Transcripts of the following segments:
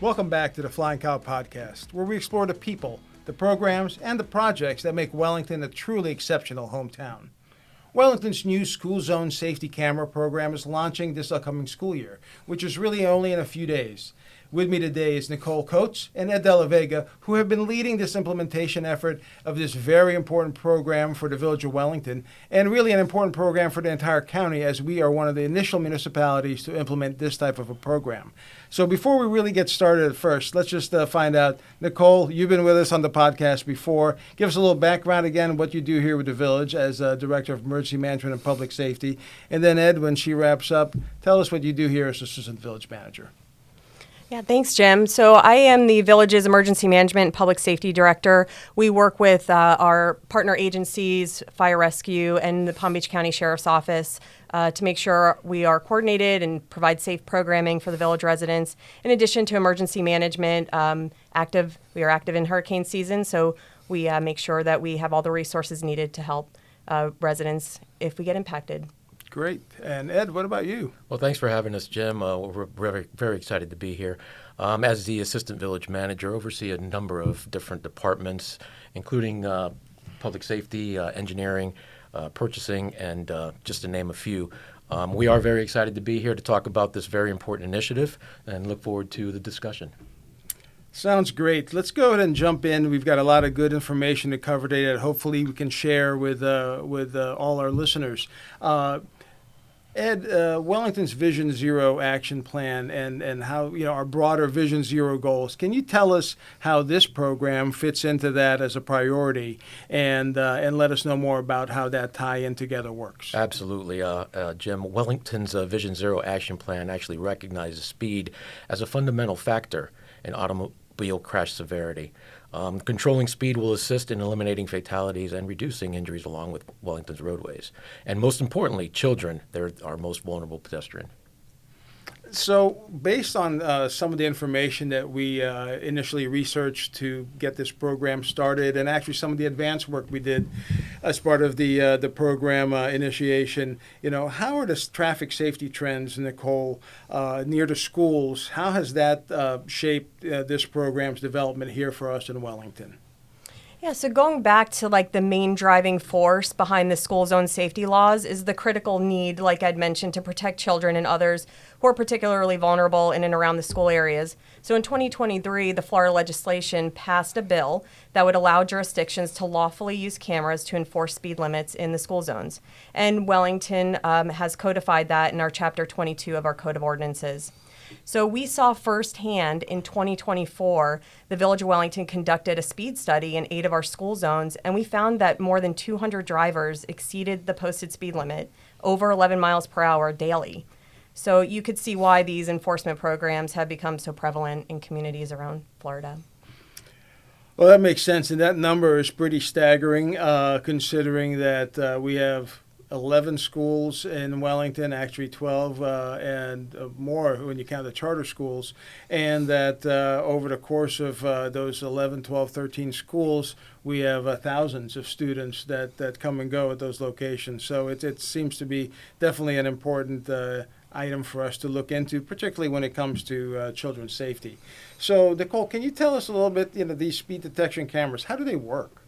Welcome back to the Flying Cow Podcast, where we explore the people, the programs, and the projects that make Wellington a truly exceptional hometown. Wellington's new school zone safety camera program is launching this upcoming school year, which is really only in a few days. With me today is Nicole and Ed Vega, who have been leading this implementation effort of this very important program for the village of Wellington, and really an important program for the entire county, as we are one of the initial municipalities to implement this type of a program. So before we really get started at first, let's just find out, Nicole, you've been with us on the podcast before. Give us a little background again, what you do here with the village as Director of Emergency Management and Public Safety. And then Ed, when she wraps up, tell us what you do here as Assistant Village Manager. Yeah, thanks, Jim. So I am the village's Emergency Management and Public Safety Director. We work with our partner agencies, Fire Rescue, and the Palm Beach County Sheriff's Office to make sure we are coordinated and provide safe programming for the village residents. In addition to emergency management, we are active in hurricane season, so we make sure that we have all the resources needed to help residents if we get impacted. Great. And Ed, what about you? Well, thanks for having us, Jim. We're very, very excited to be here. As the Assistant Village Manager, oversee a number of different departments, including public safety, engineering, purchasing, and just to name a few. We are very excited to be here to talk about this very important initiative and look forward to the discussion. Sounds great. Let's go ahead and jump in. We've got a lot of good information to cover today that hopefully we can share with all our listeners. Ed, Wellington's Vision Zero action plan and how, our broader Vision Zero goals. Can you tell us how this program fits into that as a priority and let us know more about how that tie-in together works? Absolutely, Jim. Wellington's Vision Zero action plan actually recognizes speed as a fundamental factor in automobile crash severity. Controlling speed will assist in eliminating fatalities and reducing injuries along with Wellington's roadways. And most importantly, children, they're our most vulnerable pedestrian. So based on some of the information that we initially researched to get this program started, and actually some of the advanced work we did as part of the program initiation, how are the traffic safety trends, Nicole, near the schools? How has that shaped this program's development here for us in Wellington? Yeah, so going back to the main driving force behind the school zone safety laws is the critical need, like I'd mentioned, to protect children and others who are particularly vulnerable in and around the school areas. So in 2023, the Florida legislation passed a bill that would allow jurisdictions to lawfully use cameras to enforce speed limits in the school zones. And Wellington has codified that in our Chapter 22 of our Code of Ordinances. So we saw firsthand in 2024, the Village of Wellington conducted a speed study in 8 of our school zones, and we found that more than 200 drivers exceeded the posted speed limit over 11 miles per hour daily. So you could see why these enforcement programs have become so prevalent in communities around Florida. Well, that makes sense, and that number is pretty staggering, considering that we have 11 schools in Wellington, actually 12 and more when you count the charter schools, and that over the course of those 11, 12, 13 schools, we have thousands of students that come and go at those locations. So it seems to be definitely an important item for us to look into, particularly when it comes to children's safety. So, Nicole, can you tell us a little bit, these speed detection cameras, how do they work?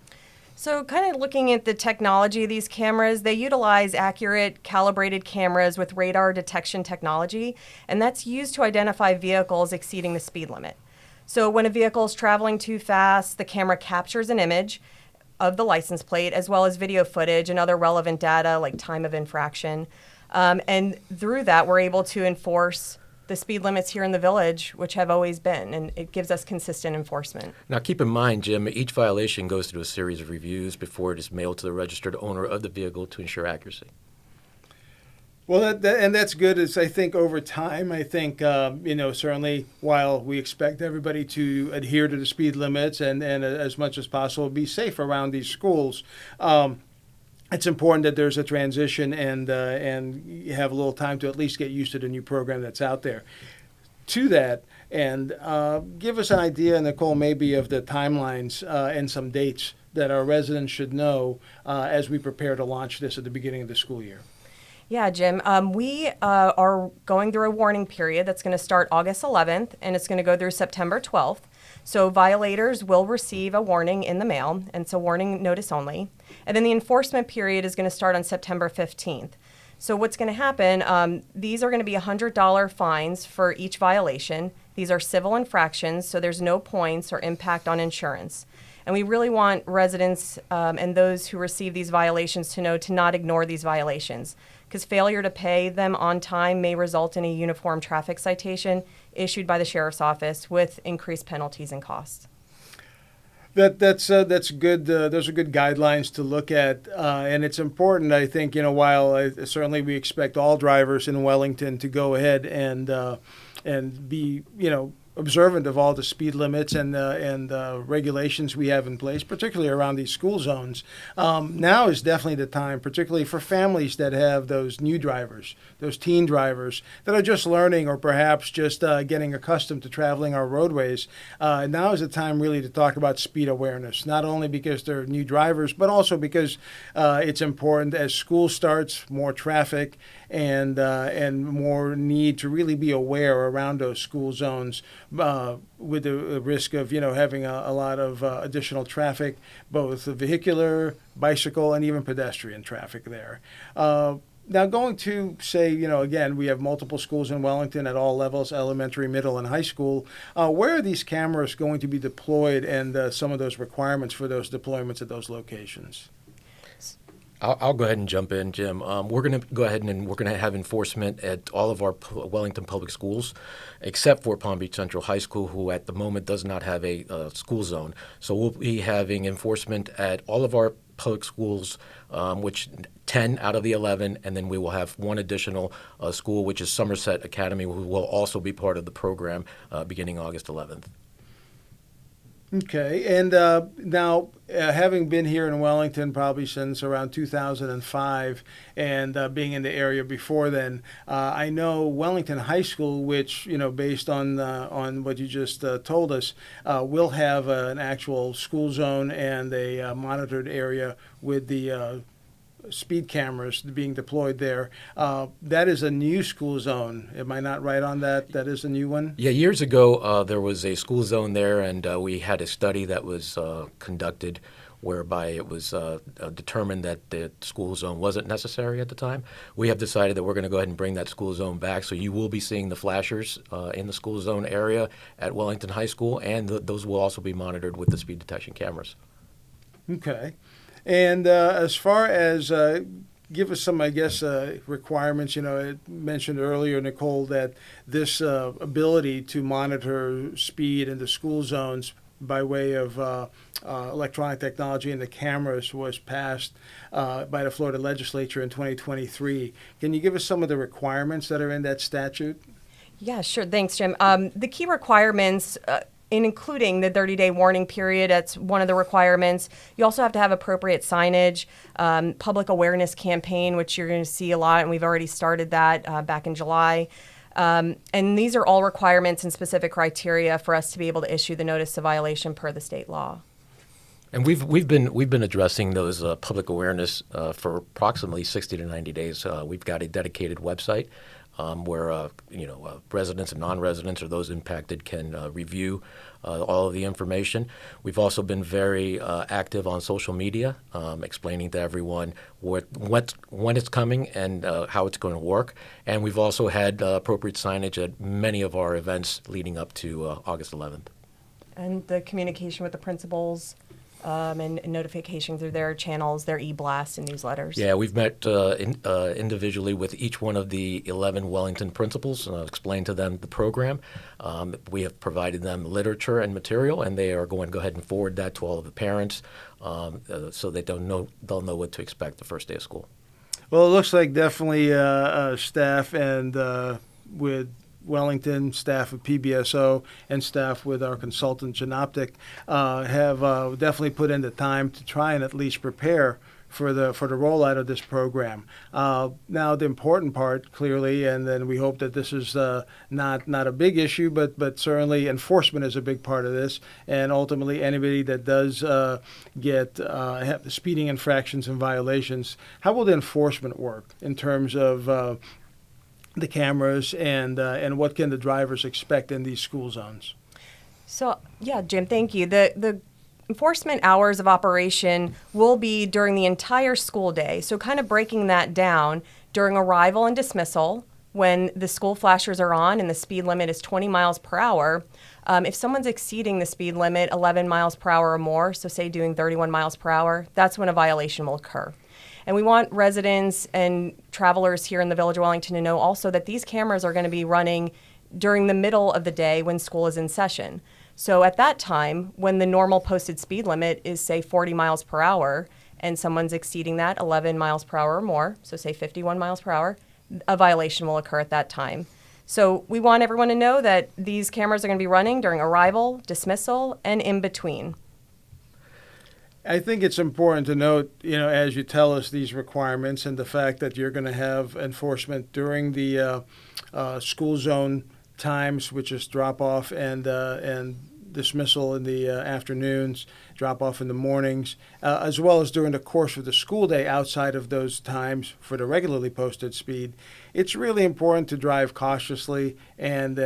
So kind of looking at the technology of these cameras, they utilize accurate, calibrated cameras with radar detection technology, and that's used to identify vehicles exceeding the speed limit. So when a vehicle is traveling too fast, the camera captures an image of the license plate as well as video footage and other relevant data like time of infraction. And through that, we're able to enforce the speed limits here in the village, which have always been, and it gives us consistent enforcement. Now, keep in mind, Jim, each violation goes through a series of reviews before it is mailed to the registered owner of the vehicle to ensure accuracy. Well, and that's good. As I think over time, certainly while we expect everybody to adhere to the speed limits and as much as possible be safe around these schools, it's important that there's a transition and you have a little time to at least get used to the new program that's out there. To that, and give us an idea, Nicole, maybe of the timelines and some dates that our residents should know as we prepare to launch this at the beginning of the school year. Yeah, Jim. We are going through a warning period that's going to start August 11th and it's going to go through September 12th. So violators will receive a warning in the mail, and it's a warning notice only. And then the enforcement period is going to start on September 15th. So what's going to happen, these are going to be $100 fines for each violation. These are civil infractions, so there's no points or impact on insurance. And we really want residents and those who receive these violations to know to not ignore these violations, because failure to pay them on time may result in a uniform traffic citation issued by the sheriff's office with increased penalties and costs. That's good. Those are good guidelines to look at, and it's important. I think while certainly we expect all drivers in Wellington to go ahead and be observant of all the speed limits and regulations we have in place, particularly around these school zones. Now is definitely the time, particularly for families that have those new drivers, those teen drivers that are just learning or perhaps just getting accustomed to traveling our roadways. Now is the time really to talk about speed awareness, not only because they're new drivers, but also because it's important as school starts, more traffic and more need to really be aware around those school zones with the risk of having a lot of additional traffic, both vehicular, bicycle, and even pedestrian traffic there. Now, going to say, again, we have multiple schools in Wellington at all levels, elementary, middle, and high school. Where are these cameras going to be deployed and some of those requirements for those deployments at those locations? I'll go ahead and jump in, Jim. We're going to go ahead and we're going to have enforcement at all of our Wellington public schools, except for Palm Beach Central High School, who at the moment does not have a school zone. So we'll be having enforcement at all of our public schools, which 10 out of the 11, and then we will have one additional school, which is Somerset Academy, who will also be part of the program beginning August 11th. Okay, and now having been here in Wellington probably since around 2005 and being in the area before then, I know Wellington High School, which, based on what you just told us, will have an actual school zone and a monitored area with the speed cameras being deployed there. That is a new school zone. Am I not right on that? That is a new one? Yeah, years ago there was a school zone there, and we had a study that was conducted whereby it was determined that the school zone wasn't necessary at the time. We have decided that we're going to go ahead and bring that school zone back, so you will be seeing the flashers in the school zone area at Wellington High School, and those will also be monitored with the speed detection cameras. Okay. And as far as give us some, I guess, requirements, it mentioned earlier, Nicole, that this ability to monitor speed in the school zones by way of electronic technology and the cameras was passed by the Florida legislature in 2023. Can you give us some of the requirements that are in that statute? Yeah, sure. Thanks, Jim. The key requirements including the 30-day warning period. That's one of the requirements. You also have to have appropriate signage, public awareness campaign, which you're going to see a lot, and we've already started that back in July. And these are all requirements and specific criteria for us to be able to issue the notice of violation per the state law. And we've been addressing those public awareness for approximately 60 to 90 days. We've got a dedicated website where residents and non-residents or those impacted can review all of the information. We've also been very active on social media, explaining to everyone when it's coming and how it's going to work. And we've also had appropriate signage at many of our events leading up to August 11th. And the communication with the principals and notification through their channels, their e-blasts and newsletters. Yeah, we've met individually with each one of the 11 Wellington principals and explained to them the program. We have provided them literature and material, and they are going to go ahead and forward that to all of the parents so they'll know what to expect the first day of school. Well, it looks like definitely staff and with Wellington, staff of PBSO, and staff with our consultant, Genoptic, have definitely put in the time to try and at least prepare for the rollout of this program. Now, the important part, clearly, and then we hope that this is not a big issue, but certainly enforcement is a big part of this, and ultimately anybody that does get speeding infractions and violations. How will the enforcement work in terms of the cameras and what can the drivers expect in these school zones? So, yeah, Jim, thank you. The enforcement hours of operation will be during the entire school day. So kind of breaking that down, during arrival and dismissal, when the school flashers are on and the speed limit is 20 miles per hour, if someone's exceeding the speed limit 11 miles per hour or more, so say doing 31 miles per hour, that's when a violation will occur. And we want residents and travelers here in the Village of Wellington to know also that these cameras are going to be running during the middle of the day when school is in session. So at that time, when the normal posted speed limit is, say, 40 miles per hour, and someone's exceeding that 11 miles per hour or more, so say 51 miles per hour, a violation will occur at that time. So we want everyone to know that these cameras are going to be running during arrival, dismissal, and in between. I think it's important to note, as you tell us these requirements and the fact that you're going to have enforcement during the school zone times, which is drop off and dismissal in the afternoons, drop off in the mornings, as well as during the course of the school day outside of those times for the regularly posted speed. It's really important to drive cautiously and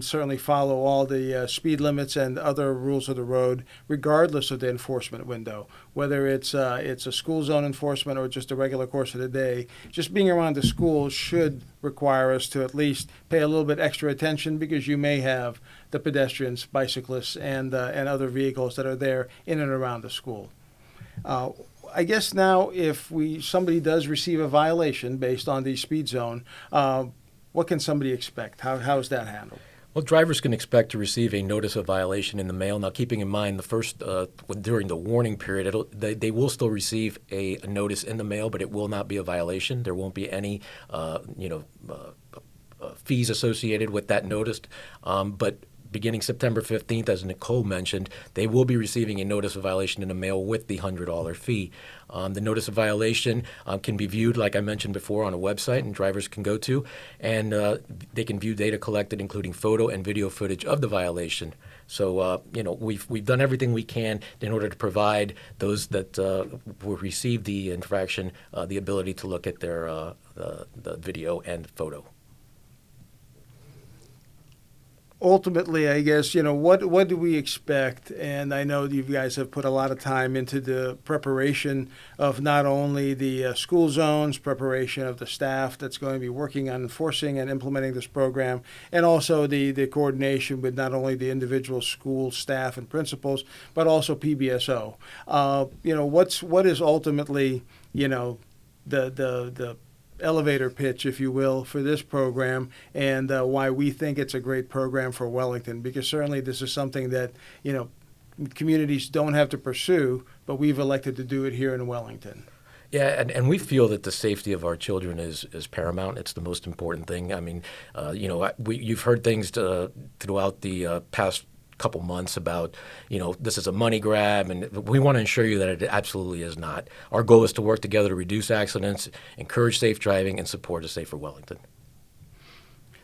certainly follow all the speed limits and other rules of the road, regardless of the enforcement window, whether it's a school zone enforcement or just a regular course of the day. Just being around the school should require us to at least pay a little bit extra attention, because you may have the pedestrians, bicyclists, and other vehicles that are there in and around the school. I guess now, if somebody does receive a violation based on the speed zone, what can somebody expect? How is that handled? Well, drivers can expect to receive a notice of violation in the mail. Now, keeping in mind the first during the warning period, they will still receive a notice in the mail, but it will not be a violation. There won't be any fees associated with that notice. But beginning September 15th, as Nicole mentioned, they will be receiving a notice of violation in the mail with the $100 fee. The notice of violation can be viewed, like I mentioned before, on a website, and drivers can go to, and they can view data collected, including photo and video footage of the violation. So, we've done everything we can in order to provide those that will receive the infraction the ability to look at their the video and photo. Ultimately, I guess, what do we expect? And I know you guys have put a lot of time into the preparation of not only the school zones, preparation of the staff that's going to be working on enforcing and implementing this program, and also the coordination with not only the individual school staff and principals, but also PBSO. What is ultimately, the elevator pitch, if you will, for this program, and why we think it's a great program for Wellington, because certainly this is something that communities don't have to pursue, but we've elected to do it here in Wellington. Yeah, and we feel that the safety of our children is paramount. It's the most important thing. I mean, you've heard things throughout the past couple months about, this is a money grab, and we want to ensure you that it absolutely is not. Our goal is to work together to reduce accidents, encourage safe driving, and support a safer Wellington.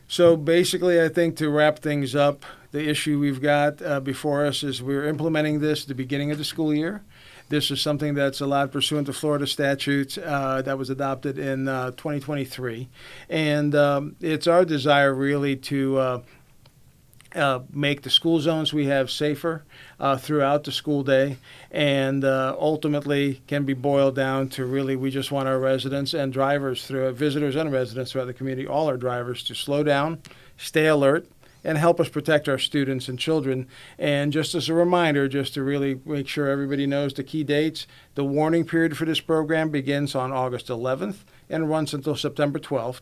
So basically, I think to wrap things up, the issue we've got before us is we're implementing this at the beginning of the school year. This is something that's allowed pursuant to Florida statutes that was adopted in 2023. And it's our desire really to make the school zones we have safer throughout the school day, and ultimately can be boiled down to really we just want our residents and drivers, visitors and residents throughout the community, all our drivers, to slow down, stay alert, and help us protect our students and children. And just as a reminder, just to really make sure everybody knows the key dates, the warning period for this program begins on August 11th and runs until September 12th.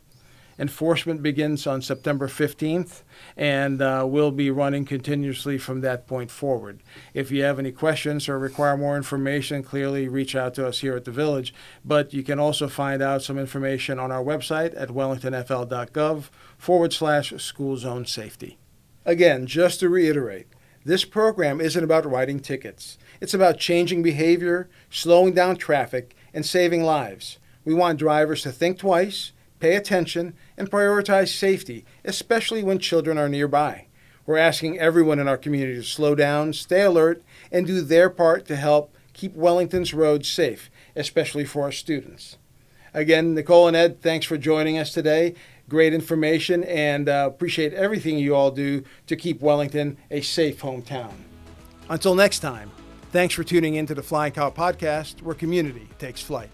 Enforcement begins on September 15th, and will be running continuously from that point forward. If you have any questions or require more information, clearly reach out to us here at the Village. But you can also find out some information on our website at wellingtonfl.gov /schoolzonesafety. Again, just to reiterate, this program isn't about writing tickets. It's about changing behavior, slowing down traffic, and saving lives. We want drivers to think twice, pay attention, and prioritize safety, especially when children are nearby. We're asking everyone in our community to slow down, stay alert, and do their part to help keep Wellington's roads safe, especially for our students. Again, Nicole and Ed, thanks for joining us today. Great information, and appreciate everything you all do to keep Wellington a safe hometown. Until next time, thanks for tuning in to the Flying Cow Podcast, where community takes flight.